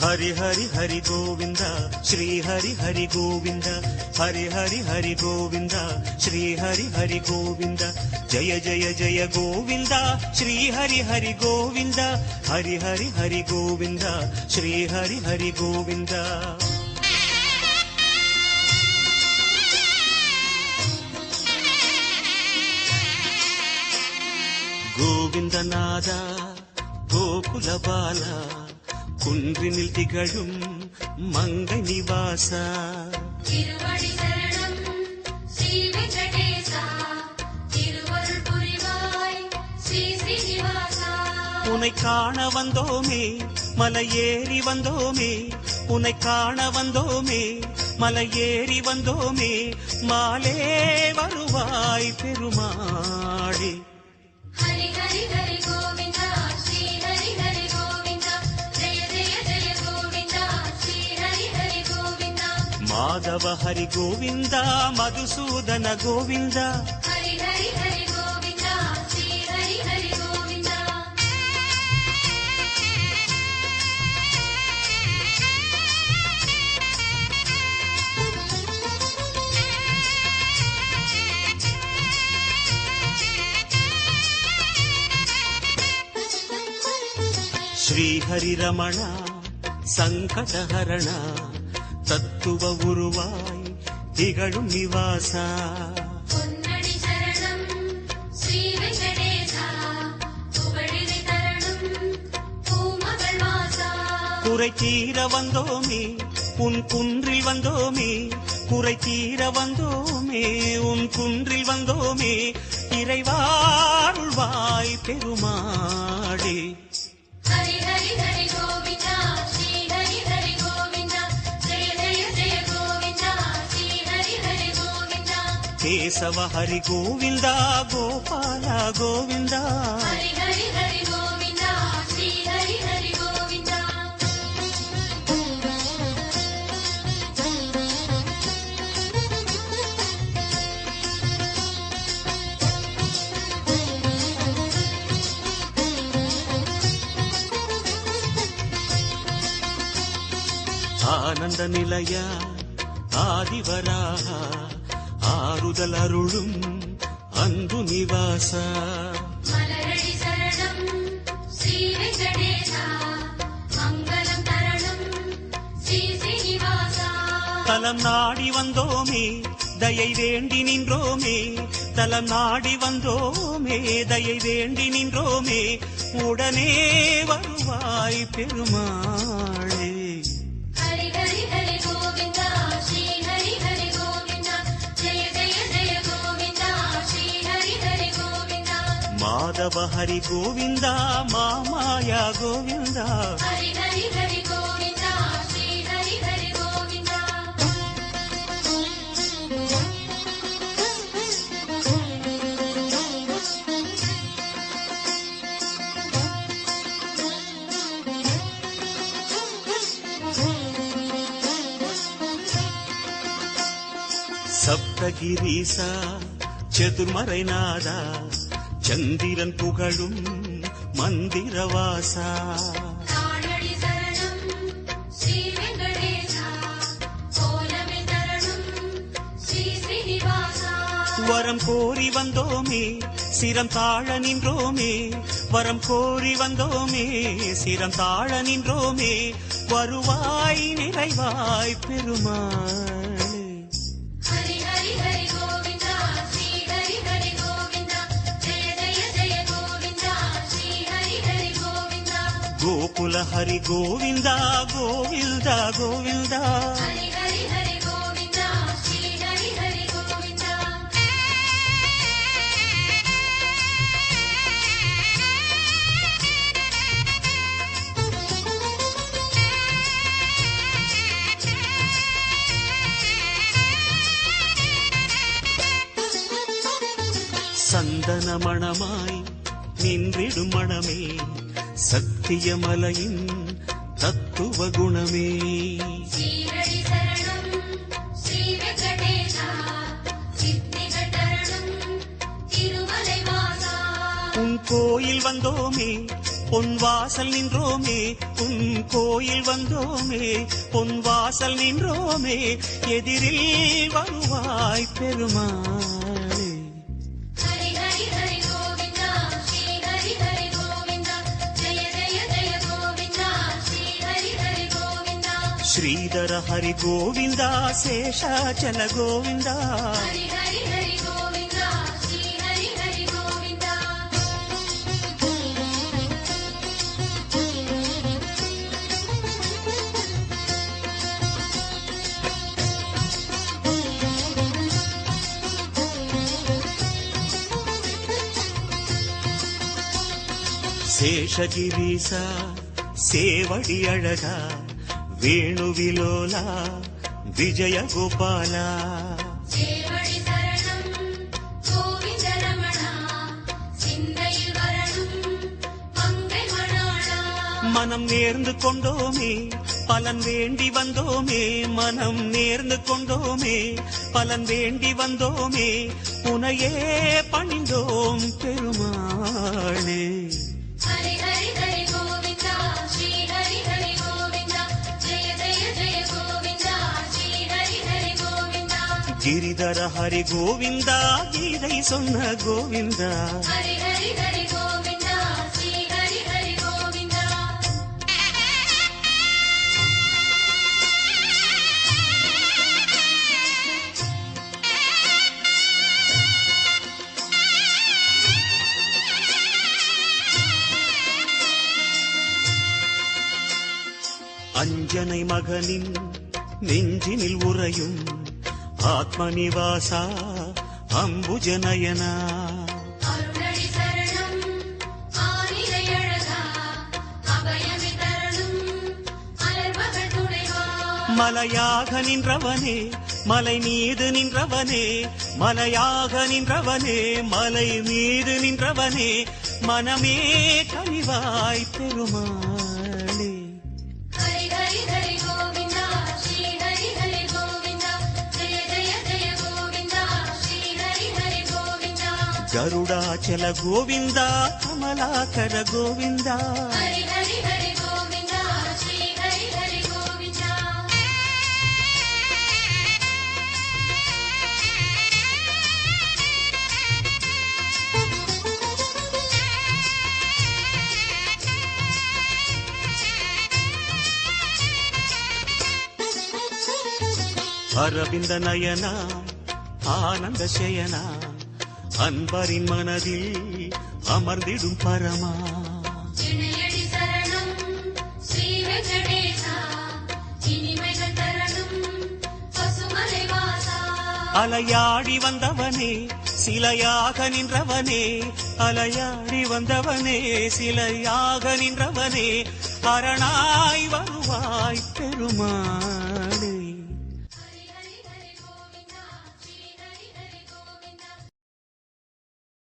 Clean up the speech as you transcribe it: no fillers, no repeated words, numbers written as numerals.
हरि हरि हरि गोविंद श्री हरि हरि गोविंद हरि हरि हरि गोविंद श्री हरि हरि गोविंद जय जय जय गोविंद श्री हरि हरि गोविंद हरि हरि हरि गोविंद श्री हरि हरि गोविंद गोविंदनाद गोकुल बाला குன்றினில் திகழும் மங்கை நிவாசா திருவடி சரணம் ஸ்ரீ வெங்கடேசா திருவருள் புரிவாய் ஸ்ரீ ஸ்ரீனிவாசா உன்னை காண வந்தோமே மலையேறி வந்தோமே உன்னை காண வந்தோமே மலையேறி வந்தோமே மாலே வருவாய் பெருமாளே ஹரி ஹரி ஹரி கோவிந்தா ஸ்ரீ ஹரி ஹரி माधव हरि गोविंद मधुसूदन गोविंद हरि हरि हरि गोविंद श्री हरि हरि गोविंद श्री हरि रमण संकट हरण தத்துவ உருவாய் திகழும் நிவாசா பொன்னடி சரணம் ஸ்ரீ வெங்கடேசா புகழினை தரணும் பூமகள் வாசா குறை தீர வந்தோமே உன் குன்றில் வந்தோமே குறை தீர வந்தோமே உன் குன்றில் வந்தோமே இறைவாருள்வாய் பெருமாளே ஹரி ஹரி ஹரி கோவிந்தா ஸ்ரீ ஹரி ஹரி கோவிந்தா केशव हरि गोविंद गोपाल गोविंद हरि हरि हरि गोविंद श्री हरि हरि गोविंद आनंद निलय आदिवराह ஆறுதல் அருளும் அன்பு நிவாசா மலரடி சரணம் ஸ்ரீ வெங்கடேசா மங்களம் தரணும் ஸ்ரீ ஸ்ரீனிவாசா தலம் நாடி வந்தோமே தயை வேண்டி நின்றோமே தலம் நாடி வந்தோமே தயை வேண்டி நின்றோமே உடனே வருவாய் பெருமாளே ஹரி ஹரி ஹரி கோவிந்தா ஸ்ரீ ஹரி ஹரி கோவிந்தா ஜெய ஜெய ஜெய கோவிந்தா ஸ்ரீ ஹரி ஹரி கோவிந்தா மாதவ ஹரி கோவிந்தா மாமாயா கோவிந்தா ஹரி ஹரி ஹரி கோவிந்தா ஸ்ரீ ஹரி ஹரி கோவிந்தா சப்தகிரீசா சதுர்மறைநாதா சந்திரன் புகழும் மந்திரவாசா தாழடி சரணம் ஸ்ரீ வெங்கடேசா கோலமே தரணும் ஸ்ரீ ஸ்ரீனிவாசா வரம் கோரி வந்தோமே சிரம் தாழ நின்றோமே வரம் கோரி வந்தோமே சிரம் தாழ நின்றோமே வருவாய் நிறைவாய் பெருமாள் ஹரி ஹரி ஹரி கோவிந்தா ஸ்ரீ ஹரி ஹரி கோவிந்தா ஜெய ஜெய ஜெய கோவிந்தா ஸ்ரீ ஹரி ஹரி கோவிந்தா கோகுல ஹரி கோவிந்தா கோவிந்தா கோவிந்தா ஹரி ஹரி ஹரி கோவிந்தா ஸ்ரீ ஹரி ஹரி கோவிந்தா சந்தன மணமாய் நின்றிடும் மணமே சத்தியமலையின் தத்துவ குணமே ஸ்ரீரடி சரணம் ஸ்ரீ வெங்கடேசா சித்திகள் தரணும் திருமலை வாசா உன் கோயில் வந்தோமே பொன் வாசல் நின்றோமே உன் கோயில் வந்தோமே பொன் வாசல் நின்றோமே எதிரில் வருவாய் பெருமாளே. ஹரி ஹரி ஹரி கோவிந்தா ஸ்ரீ ஹரி ஹரி கோவிந்தா ஜெய ஜெய ஜெய கோவிந்தா ஸ்ரீ ஹரி ஹரி கோவிந்தா. ஸ்ரீதர ஹரி கோவிந்தா சேஷாச்சல கோவிந்தா. ஹரி ஹரி ஹரி கோவிந்தா ஸ்ரீ ஹரி ஹரி கோவிந்தா. சேஷகிரீசா சேவடி அழகா வேணுவிலோலா விஜய கோபாலா. சேவடி சரணம் கோவிந்த ரமணா சிந்தையில் வரணும் மங்கை மணாளா. மனம் நேர்ந்து கொண்டோமே பலன் வேண்டி வந்தோமே மனம் நேர்ந்து கொண்டோமே பலன் வேண்டி வந்தோமே உனையே பணிந்தோம் பெருமாளே. ஹரி ஹரி ஹரி கோவிந்தா ஸ்ரீ ஹரி ஹரி கோவிந்தா ஜெய ஜெய ஜெய கோவிந்தா ஸ்ரீ ஹரி ஹரி கோவிந்தா. கிரிதர ஹரி கோவிந்தா கீதை சொன்ன கோவிந்தா. ஹரி ஹரி ஹரி கோவிந்தா ஸ்ரீ ஹரி ஹரி கோவிந்தா. அஞ்சனை மகனின் நெஞ்சினில் உறையும் ஆத்மநிவாசா அம்புஜநயனா. அருளடி சரணம் ஆனிலை அழகா அபயமே தரணும் அலர்மகள் துணைவா. மலையாக நின்றவனே மலை மீது நின்றவனே மலையாக நின்றவனே மலை மீது நின்றவனே மனமே கனிவாய் பெருமாளே. ஹரி ஹரி ஹரி கோவிந்தா ஸ்ரீ ஹரி ஹரி கோவிந்தா ஜெய ஜெய ஜெய கோவிந்தா ஸ்ரீ ஹரி ஹரி கோவிந்தா. கருடாச்சல கோவிந்தா கமலாகர கோவிந்தா. ஹரி ஹரி ஹரி கோவிந்தா ஸ்ரீ ஹரி ஹரி கோவிந்தா. அரவிந்த நயனா ஆனந்த சயனா அன்பரின் மனதில் அமர்ந்திடும் பரமா. இணையடி சரணம் ஸ்ரீ வெங்கடேசா இனிமைகள் தரணும் பசுமலை வாசா. அலையாடி வந்தவனே சிலையாக நின்றவனே அலையாடி வந்தவனே சிலையாக நின்றவனே அரணாய் வருவாய் பெருமாள்.